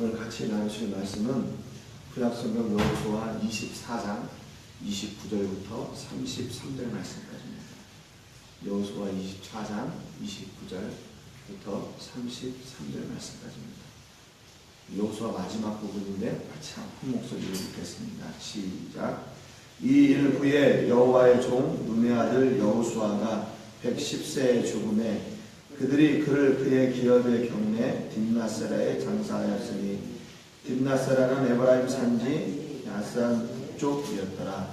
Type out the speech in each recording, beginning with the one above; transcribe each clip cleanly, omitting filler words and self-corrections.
오늘 같이 나누실 말씀은 구약성경 여호수아 24장 29절부터 33절 말씀까지입니다. 여호수아 24장 29절부터 33절 말씀까지입니다. 여호수아 마지막 부분인데 같이 한 목소리로 읽겠습니다. 시작. 이 일 후에 여호와의 종 눈의 아들 여호수아가 110세에 죽음에 그들이 그를 그의 기업의 경내 딥나세라에 장사하였으니 딥나세라는 에브라임 산지 야산 쪽이었더라.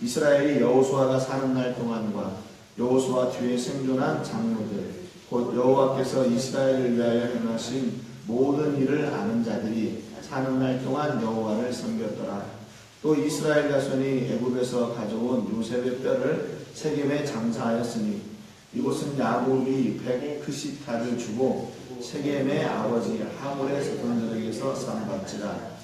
이스라엘이 여호수아가 사는 날 동안과 여호수아 뒤에 생존한 장로들 곧 여호와께서 이스라엘을 위하여 행하신 모든 일을 아는 자들이 사는 날 동안 여호와를 섬겼더라. 또 이스라엘 자손이 애굽에서 가져온 요셉의 뼈를 세겜에 장사하였으니 이곳은 야곱이 100크시타를 주고 세겜의 아버지 하몰의 사돈들에게서 쌈받지라.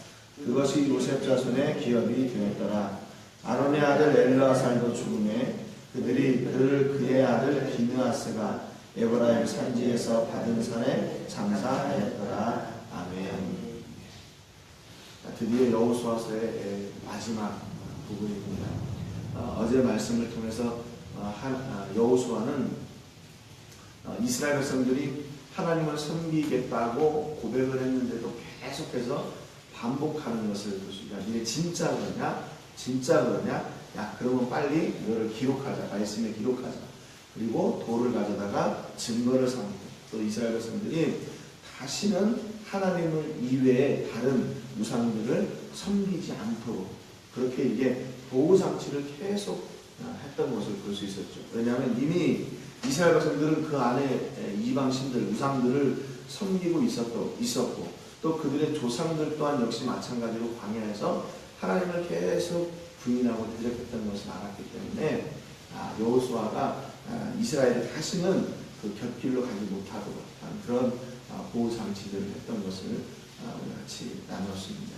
그것이 요셉 자손의 기업이 되었더라. 아론의 아들 엘르아살도 죽음에 그들이 그를 그의 아들 비느하스가 에브라임 산지에서 받은 산에 장사하였더라. 아멘. 드디어 여호수아서의 마지막 부분입니다. 어제 말씀을 통해서 여호수아는 이스라엘 백성들이 하나님을 섬기겠다고 고백을 했는데도 계속해서 반복하는 것을 보십니다. 니네 진짜 그러냐? 진짜 그러냐? 야, 그러면 빨리 너를 기록하자. 말씀에 기록하자. 그리고 돌을 가져다가 증거를 삼고, 또 이스라엘 백성들이 다시는 하나님을 이외에 다른 우상들을 섬기지 않도록 그렇게 이게 보호장치를 계속 했던 것을 볼 수 있었죠. 왜냐하면 이미 이스라엘 백성들은 그 안에 이방신들, 우상들을 섬기고 있었고 또 그들의 조상들 또한 역시 마찬가지로 광야에서 하나님을 계속 부인하고 대적했던 것을 알았기 때문에 여호수아가 이스라엘이 다시는 그 곁길로 가지 못하도록 그런 보호장치들을 했던 것을 오늘 같이 나눴습니다.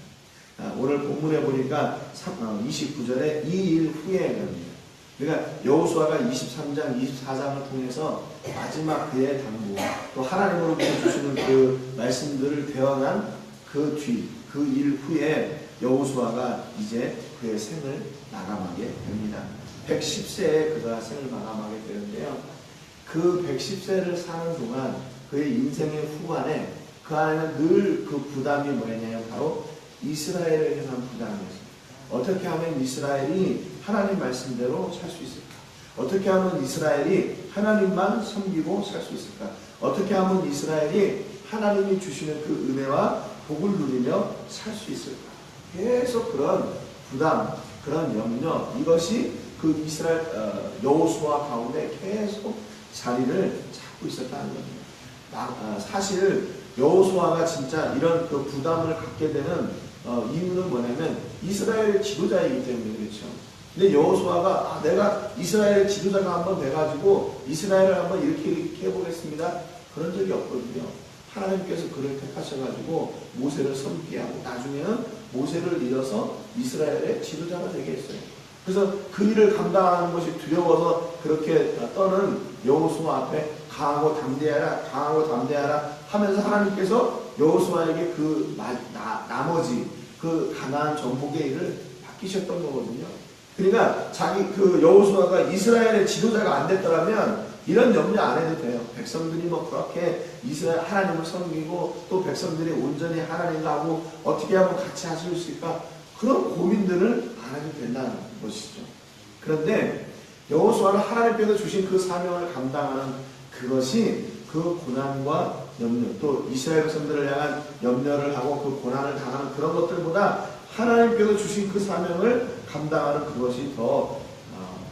오늘 본문에 보니까 29절에 이 일 후에입니다. 그러니까 여호수아가 23장, 24장을 통해서 마지막 그의 당부, 또 하나님으로부터 주시는 그 말씀들을 대언한 그 뒤, 그 일 후에 여호수아가 이제 그의 생을 마감하게 됩니다. 110세에 그가 생을 마감하게 되는데요. 그 110세를 사는 동안 그의 인생의 후반에 그 안에는 늘 그 부담이 뭐였냐면 바로 이스라엘에 대한 부담이었어요. 어떻게 하면 이스라엘이 하나님 말씀대로 살 수 있을까? 어떻게 하면 이스라엘이 하나님만 섬기고 살 수 있을까? 어떻게 하면 이스라엘이 하나님이 주시는 그 은혜와 복을 누리며 살 수 있을까? 계속 그런 부담, 그런 염려, 이것이 그 이스라엘 여호수아 가운데 계속 자리를 잡고 있었다는 겁니다. 사실 여호수아가 진짜 이런 그 부담을 갖게 되는 이유는 뭐냐면 이스라엘 지도자이기 때문에 그렇죠. 근데 여호수아가 내가 이스라엘 지도자가 한번 돼가지고 이스라엘을 한번 이렇게 해보겠습니다. 그런 적이 없거든요. 하나님께서 그를 택하셔가지고 모세를 섬기게 하고 나중에는 모세를 이어서 이스라엘의 지도자가 되게 했어요. 그래서 그 일을 감당하는 것이 두려워서 그렇게 떠는 여호수아 앞에 강하고 담대하라 하면서 하나님께서 여호수아에게 그 나머지 그 가나안 정복의 일을 맡기셨던 거거든요. 그러니까 그 여호수아가 이스라엘의 지도자가 안 됐더라면 이런 염려 안 해도 돼요. 백성들이 그렇게 이스라엘 하나님을 섬기고 또 백성들이 온전히 하나님과 하고 어떻게 하면 같이 하실 수 있을까? 그런 고민들을 안 해도 된다는 것이죠. 그런데 여호수아는 하나님께서 주신 그 사명을 감당하는 그것이 그 고난과 염려, 또 이스라엘 백성들을 향한 염려를 하고 그 고난을 당하는 그런 것들보다 하나님께서 주신 그 사명을 감당하는 그것이 더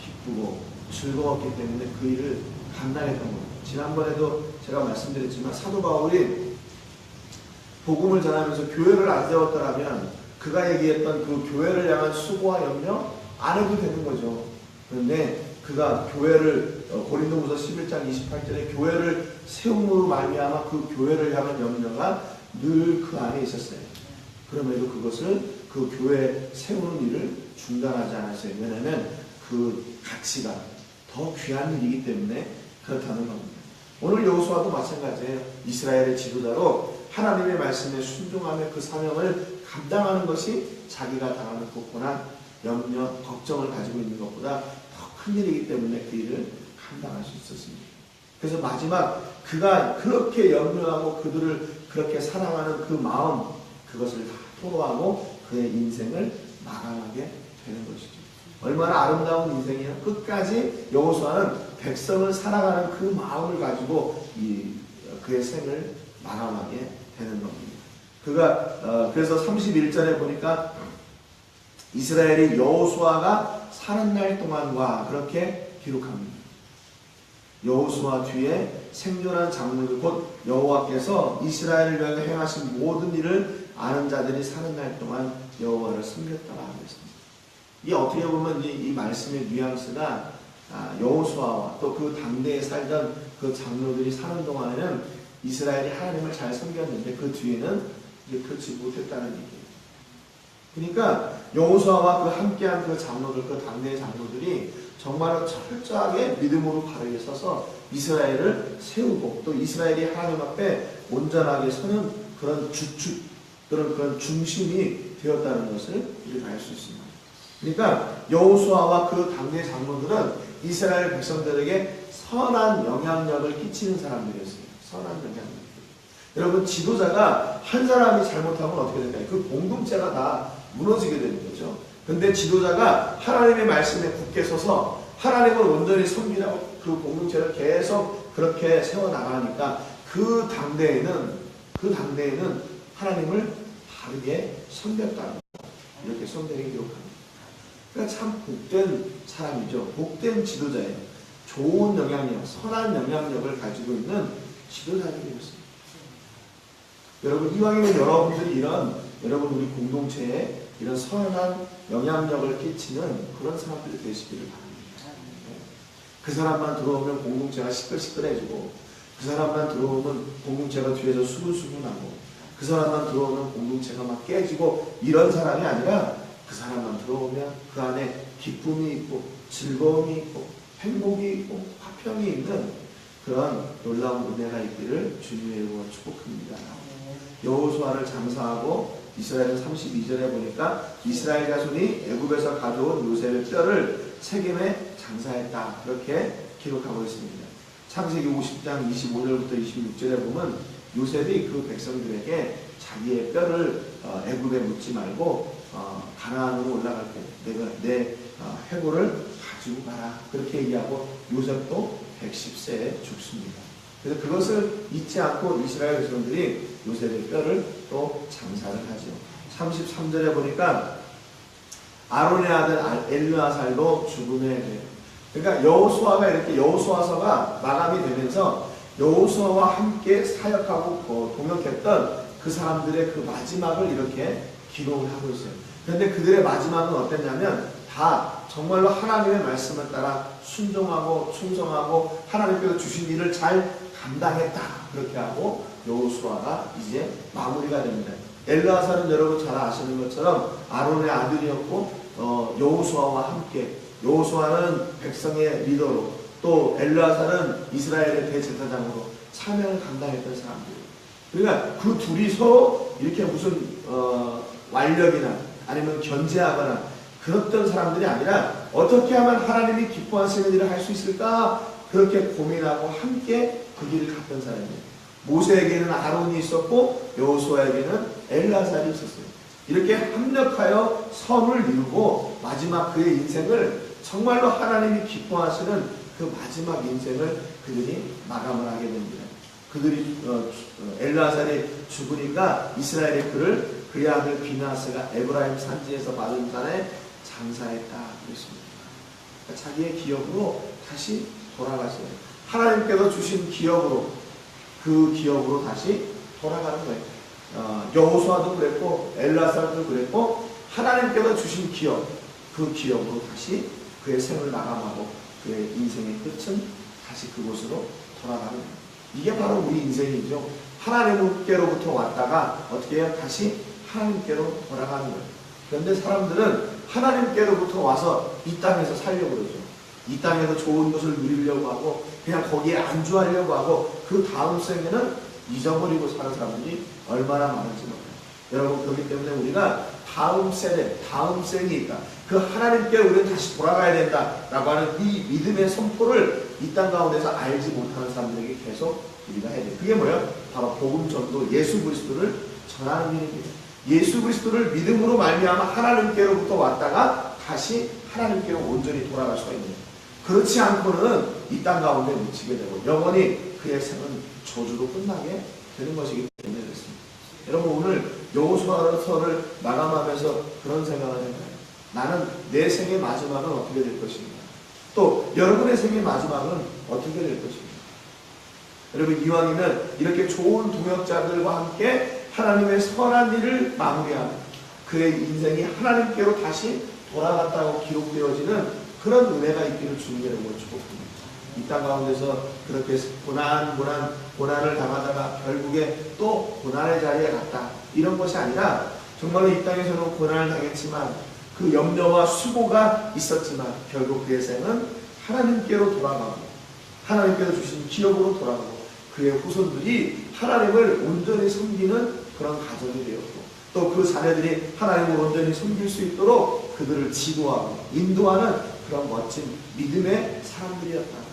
기쁘고 즐거웠기 때문에 그 일을 감당했던 겁니다. 지난번에도 제가 말씀드렸지만 사도 바울이 복음을 전하면서 교회를 안 세웠더라면 그가 얘기했던 그 교회를 향한 수고와 염려 안 해도 되는 거죠. 그런데 그가 교회를 고린도후서 11장 28절에 교회를 세움으로 말미암아 그 교회를 향한 염려가 늘 그 안에 있었어요. 그럼에도 그것을 그 교회 세우는 일을 중단하지 않았어요. 왜냐하면 그 가치가 더 귀한 일이기 때문에 그렇다는 겁니다. 오늘 여호수아도 마찬가지예요. 이스라엘의 지도자로 하나님의 말씀에 순종하며 그 사명을 감당하는 것이 자기가 당하는 그 고난, 염려, 걱정을 가지고 있는 것보다 더 큰 일이기 때문에 그 일을 감당할 수 있었습니다. 그래서 마지막 그가 그렇게 염려하고 그들을 그렇게 사랑하는 그 마음, 그것을 다 토로하고 그의 인생을 마감하게 되는 것이죠. 얼마나 아름다운 인생이에요. 끝까지 여호수아는 백성을 사랑하는 그 마음을 가지고 그의 생을 마감하게 되는 겁니다. 그가 그래서 31절에 보니까 이스라엘이 여호수아가 사는 날 동안과 그렇게 기록합니다. 여호수아 뒤에 생존한 장로들 곧 여호와께서 이스라엘을 위하여 행하신 모든 일을 아는 자들이 사는 날 동안 여호와를 섬겼다라 하겠습니다. 이게 어떻게 보면 이 말씀의 뉘앙스가 여호수아와 또 그 당대에 살던 그 장로들이 사는 동안에는 이스라엘이 하나님을 잘 섬겼는데 그 뒤에는 이제 그렇지 못했다는 얘기예요. 그러니까 여호수아와 그 함께한 그 장로들, 그 당대의 장로들이 정말로 철저하게 믿음으로 바르게 서서 이스라엘을 세우고 또 이스라엘이 하나님 앞에 온전하게 서는 그런 그런 중심이 되었다는 것을 우리가 알 수 있습니다. 그러니까 여호수아와 그 당대 장로들은 이스라엘 백성들에게 선한 영향력을 끼치는 사람들이었어요. 선한 영향력. 여러분, 지도자가 한 사람이 잘못하면 어떻게 될까요? 그 공동체가 다 무너지게 되는 거죠. 근데 지도자가 하나님의 말씀에 굳게 서서 하나님을 온전히 섬기라고 그 공동체를 계속 그렇게 세워나가니까 그 당대에는 하나님을 바르게 섬겼다는 거. 이렇게 성경에 기록합니다. 그러니까 참 복된 사람이죠. 복된 지도자예요. 좋은 영향력, 선한 영향력을 가지고 있는 지도자들이었습니다. 여러분, 이왕이면 여러분들이 여러분 우리 공동체에 이런 선한 영향력을 끼치는 그런 사람들이 되시기를 바랍니다. 그 사람만 들어오면 공동체가 시끌시끌해지고, 그 사람만 들어오면 공동체가 뒤에서 수근수근하고, 그 사람만 들어오면 공동체가 막 깨지고, 이런 사람이 아니라 그 사람만 들어오면 그 안에 기쁨이 있고 즐거움이 있고 행복이 있고 화평이 있는 그런 놀라운 은혜가 있기를 주님의 이름으로 축복합니다. 여호수아를 장사하고 이스라엘은 32절에 보니까 이스라엘 자손이 애굽에서 가져온 요셉의 뼈를 세겜에 장사했다. 그렇게 기록하고 있습니다. 창세기 50장 25절부터 26절에 보면 요셉이 그 백성들에게 자기의 뼈를 애굽에 묻지 말고 가나안으로 올라갈 때 내가 내 해골을 가지고 가라. 그렇게 얘기하고 요셉도 110세에 죽습니다. 그래서 그것을 잊지 않고 이스라엘 백성들이 요셉의 뼈를 또 장사를 하죠. 33절에 보니까 아론의 아들 엘르아살도 죽음에 이르러. 그러니까 여호수아가 이렇게 여호수아서가 마감이 되면서 여호수아와 함께 사역하고 동역했던 그 사람들의 그 마지막을 이렇게 기록을 하고 있어요. 그런데 그들의 마지막은 어땠냐면 다 정말로 하나님의 말씀을 따라 순종하고 충성하고 하나님께서 주신 일을 잘 감당했다. 그렇게 하고 여호수아가 이제 마무리가 됩니다. 엘르아살은 여러분 잘 아시는 것처럼 아론의 아들이었고 여호수아와 함께 여호수아는 백성의 리더로 또 엘르아살은 이스라엘의 대제사장으로 사명을 감당했던 사람들이에요. 그러니까 그 둘이 서로 이렇게 무슨 완력이나 아니면 견제하거나 그랬던 사람들이 아니라 어떻게 하면 하나님이 기뻐하시는 일을 할 수 있을까 그렇게 고민하고 함께 그 길을 갔던 사람이에요. 모세에게는 아론이 있었고 여호수아에게는 엘르아살이 있었어요. 이렇게 합력하여 선을 이루고 마지막 그의 인생을 정말로 하나님이 기뻐하시는 그 마지막 인생을 그들이 마감을 하게 됩니다. 그들이 엘르아살이 죽으니까 이스라엘의 그의 아들 비나스가 에브라임 산지에서 받은 산에 장사했다 그랬습니다. 그러니까 자기의 기업으로 다시 돌아가세요. 하나님께서 주신 기업으로 그 기업으로 다시 돌아가는 거예요. 여호수아도 그랬고 엘르아살도 그랬고 하나님께서 주신 기업 그 기업으로 다시 그의 생을 마감하고 그의 인생의 끝은 다시 그곳으로 돌아가는 거예요. 이게 바로 우리 인생이죠. 하나님께로부터 왔다가 어떻게 해요? 다시 하나님께로 돌아가는 거예요. 그런데 사람들은 하나님께로부터 와서 이 땅에서 살려고 그러죠. 이 땅에서 좋은 것을 누리려고 하고 그냥 거기에 안주하려고 하고 그 다음 생에는 잊어버리고 사는 사람들이 얼마나 많은지 몰라요. 여러분, 그렇기 때문에 우리가 다음 세대, 다음 생이 있다. 그 하나님께 우리는 다시 돌아가야 된다라고 하는 이 믿음의 선포를 이 땅 가운데서 알지 못하는 사람들에게 계속 우리가 해야 돼요. 그게 뭐예요? 바로 복음 전도, 예수 그리스도를 전하는 일입니다. 예수 그리스도를 믿음으로 말미암아 하나님께로부터 왔다가 다시 하나님께로 온전히 돌아갈 수가 있는 거예요. 그렇지 않고는 이 땅 가운데 묻히게 되고 영원히 그의 생은 저주로 끝나게 되는 것이기 때문에 그렇습니다. 여러분, 오늘 여호수아서를 마감하면서 그런 생각을 해봐요. 나는 내 생의 마지막은 어떻게 될 것인가? 또 여러분의 생의 마지막은 어떻게 될 것인가? 여러분, 이왕이면 이렇게 좋은 동역자들과 함께 하나님의 선한 일을 마무리하는 그의 인생이 하나님께로 다시 돌아갔다고 기록되어지는 그런 은혜가 있기를 주님의 이름으로 축복합니다. 이 땅 가운데서 그렇게 고난을 당하다가 결국에 또 고난의 자리에 갔다, 이런 것이 아니라 정말로 이 땅에서는 고난을 당했지만 그 염려와 수고가 있었지만 결국 그의 생은 하나님께로 돌아가고 하나님께서 주신 기업으로 돌아가고 그의 후손들이 하나님을 온전히 섬기는 그런 가정이 되었고 또 그 자녀들이 하나님을 온전히 섬길 수 있도록 그들을 지도하고 인도하는 그런 멋진 믿음의 사람들이었다.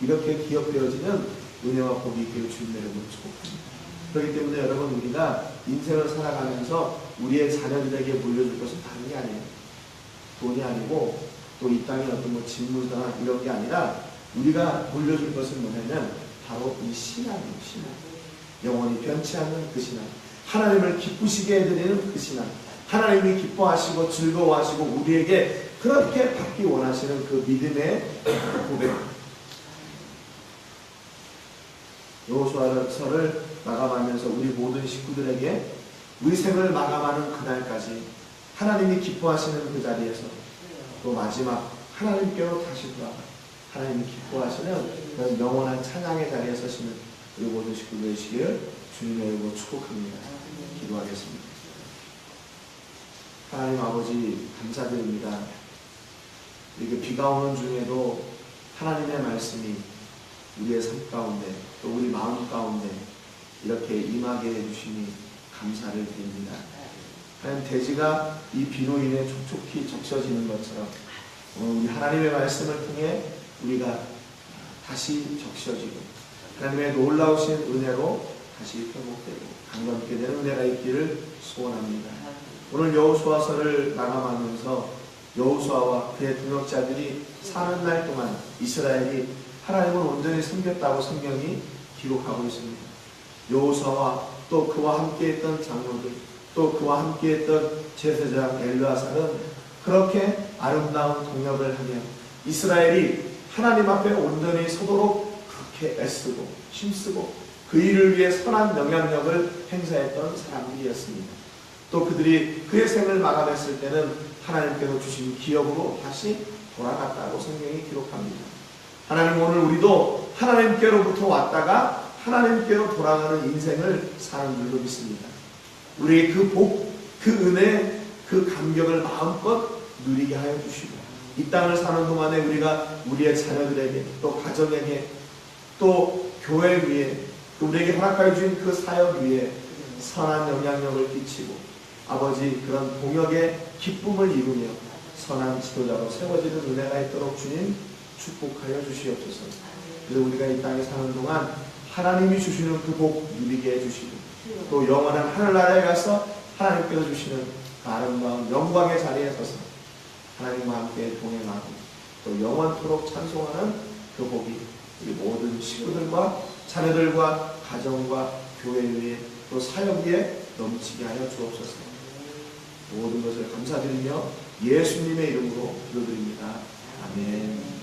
이렇게 기억되어지는 은혜와 복이 있기를 주님의 이름으로 축복합니다. 그렇기 때문에 여러분, 우리가 인생을 살아가면서 우리의 자녀들에게 물려줄 것은 다른 게 아니에요. 돈이 아니고 또 이 땅의 어떤 뭐 직무나 이런 게 아니라 우리가 물려줄 것은 뭐냐면 바로 이 신앙이에요. 신앙. 영원히 변치 않는 그 신앙. 하나님을 기쁘시게 해드리는 그 신앙. 하나님이 기뻐하시고 즐거워하시고 우리에게 그렇게 받기 원하시는 그 믿음의 고백. 여호수아서를 마감하면서 우리 모든 식구들에게 우리 생을 마감하는 그날까지 하나님이 기뻐하시는 그 자리에서 또 마지막 하나님께로 다시 돌아가 하나님이 기뻐하시는 그런 영원한 찬양의 자리에 서시는 우리 모든 식구들 되시기를 주님의 이름으로 축복합니다. 기도하겠습니다. 하나님 아버지, 감사드립니다. 이렇게 비가 오는 중에도 하나님의 말씀이 우리의 삶 가운데 또 우리 마음 가운데 이렇게 임하게 해주시니 감사를 드립니다. 하나님, 대지가 이 비로 인해 촉촉히 적셔지는 것처럼 우리 하나님의 말씀을 통해 우리가 다시 적셔지고 하나님의 놀라우신 은혜로 다시 회복되고 강건케 되는 은혜가 있기를 소원합니다. 오늘 여호수아서를 마감하면서 여호수아와 그의 동역자들이 사는 날 동안 이스라엘이 하나님을 온전히 섬겼다고 성경이 기록하고 있습니다. 여호수아와 또 그와 함께했던 장로들, 또 그와 함께했던 제사장 엘르아살은 그렇게 아름다운 동역을 하며 이스라엘이 하나님 앞에 온전히 서도록 그렇게 애쓰고 힘쓰고 그 일을 위해 선한 영향력을 행사했던 사람들이었습니다. 또 그들이 그의 생을 마감했을 때는 하나님께서 주신 기업으로 다시 돌아갔다고 성경이 기록합니다. 하나님, 오늘 우리도 하나님께로부터 왔다가 하나님께로 돌아가는 인생을 사는 줄로 믿습니다. 우리의 그 복, 그 은혜, 그 감격을 마음껏 누리게 하여 주시고 이 땅을 사는 동안에 우리가 우리의 자녀들에게 또 가정에게 또 교회 위에 또 우리에게 허락하여 주신 그 사역 위에 선한 영향력을 끼치고 아버지 그런 동역의 기쁨을 이루며 선한 지도자로 세워지는 은혜가 있도록 주님 축복하여 주시옵소서. 그래서 우리가 이 땅에 사는 동안 하나님이 주시는 그 복 누리게 해주시고 또 영원한 하늘나라에 가서 하나님께서 주시는 그 아름다운 영광의 자리에 서서 하나님과 함께 동행하고 또 영원토록 찬송하는 그 복이 우리 모든 식구들과 자녀들과 가정과 교회 위에 또 사역 위에 넘치게 하여 주옵소서. 모든 것을 감사드리며 예수님의 이름으로 기도드립니다. 아멘.